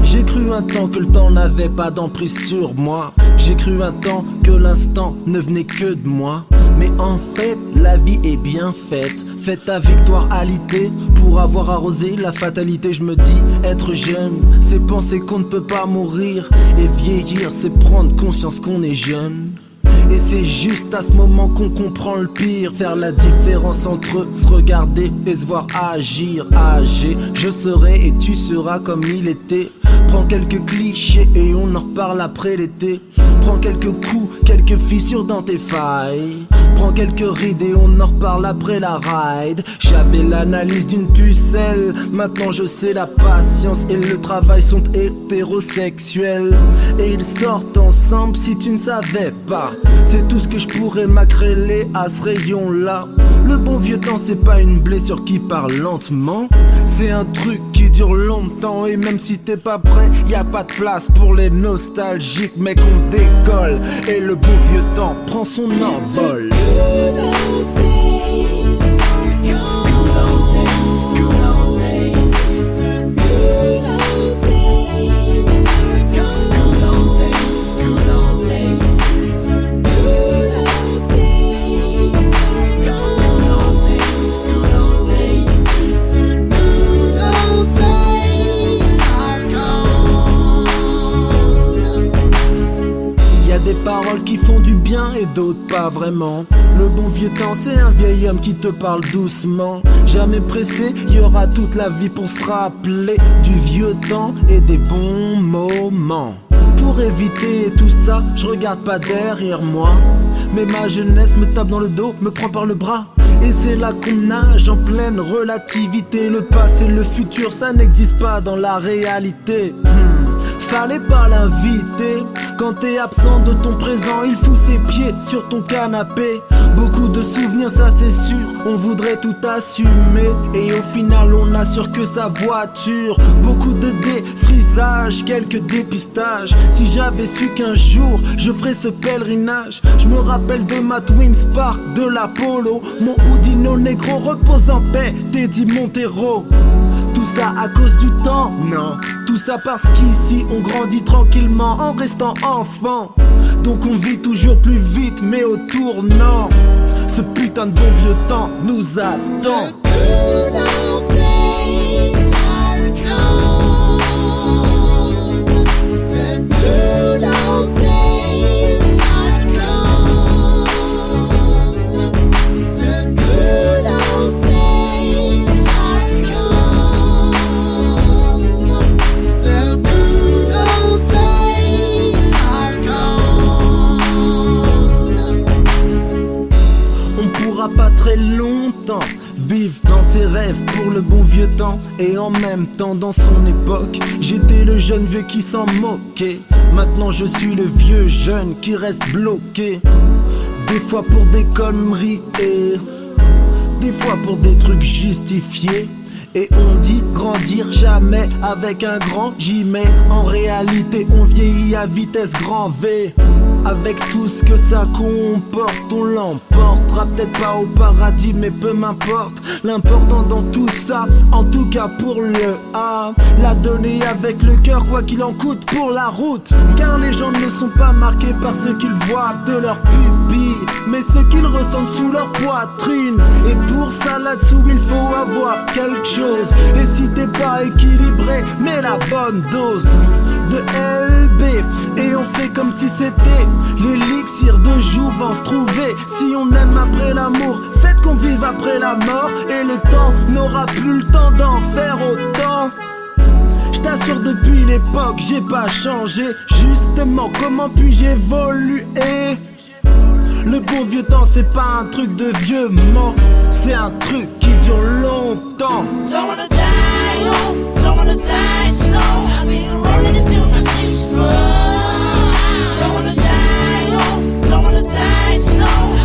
J'ai cru un temps que le temps n'avait pas d'emprise sur moi. J'ai cru un temps que l'instant ne venait que de moi. Mais en fait, la vie est bien faite. Faites ta victoire alité pour avoir arrosé la fatalité. Je me dis, être jeune, c'est penser qu'on ne peut pas mourir. Et vieillir, c'est prendre conscience qu'on est jeune. Et c'est juste à ce moment qu'on comprend le pire. Faire la différence entre se regarder et se voir agir. Âgé, je serai et tu seras comme il était. Prends quelques clichés et on en reparle après l'été. Prends quelques coups, quelques fissures dans tes failles. Prends quelques rides et on en reparle après la ride. J'avais l'analyse d'une pucelle, maintenant je sais la patience et le travail sont hétérosexuels. Et ils sortent ensemble si tu ne savais pas. C'est tout ce que je pourrais m'accréler à ce rayon-là. Le bon vieux temps c'est pas une blessure qui parle lentement. C'est un truc qui dure longtemps et même si t'es pas prêt, y a pas de place pour les nostalgiques. Mec on décolle et le bon vieux temps prend son envol. Des paroles qui font du bien et d'autres pas vraiment. Le bon vieux temps c'est un vieil homme qui te parle doucement. Jamais pressé, y aura toute la vie pour se rappeler du vieux temps et des bons moments. Pour éviter tout ça, je regarde pas derrière moi. Mais ma jeunesse me tape dans le dos, me prend par le bras. Et c'est là qu'on nage en pleine relativité. Le passé, le futur, ça n'existe pas dans la réalité. Fallait pas l'inviter. Quand t'es absent de ton présent, il fout ses pieds sur ton canapé. Beaucoup de souvenirs, ça c'est sûr, on voudrait tout assumer. Et au final on assure que sa voiture. Beaucoup de défrisages, quelques dépistages. Si j'avais su qu'un jour je ferais ce pèlerinage. Je me rappelle de ma Twin Spark, de l'Apollo. Mon Houdino Negro repose en paix, Teddy Montero. Tout ça à cause du temps? Non. Tout ça parce qu'ici on grandit tranquillement en restant enfant. Donc on vit toujours plus vite mais au tournant. Ce putain de bon vieux temps nous attend. Pas très longtemps vivre dans ses rêves pour le bon vieux temps. Et en même temps dans son époque, j'étais le jeune vieux qui s'en moquait. Maintenant je suis le vieux jeune qui reste bloqué. Des fois pour des conneries et des fois pour des trucs justifiés. Et on dit grandir jamais avec un grand J. Mais en réalité on vieillit à vitesse grand V. Avec tout ce que ça comporte, on l'emportera peut-être pas au paradis, mais peu m'importe. L'important dans tout ça, en tout cas pour le A, la donner avec le cœur quoi qu'il en coûte pour la route. Car les gens ne sont pas marqués par ce qu'ils voient de leur pupille, mais ce qu'ils ressentent sous leur poitrine. Et pour ça là-dessous il faut avoir quelque chose. Et si t'es pas équilibré, mets la bonne dose de LB. Et on fait comme si c'était l'élixir de jouvence trouvé. Si on aime après l'amour, faites qu'on vive après la mort. Et le temps n'aura plus le temps d'en faire autant. Je t'assure depuis l'époque j'ai pas changé. Justement comment puis-je évoluer? Le bon vieux temps c'est pas un truc de vieux mort. C'est un truc qui dure longtemps. Don't wanna die, oh, don't wanna die slow. I've been rolling into my six foot. Don't wanna die, oh, don't wanna die slow.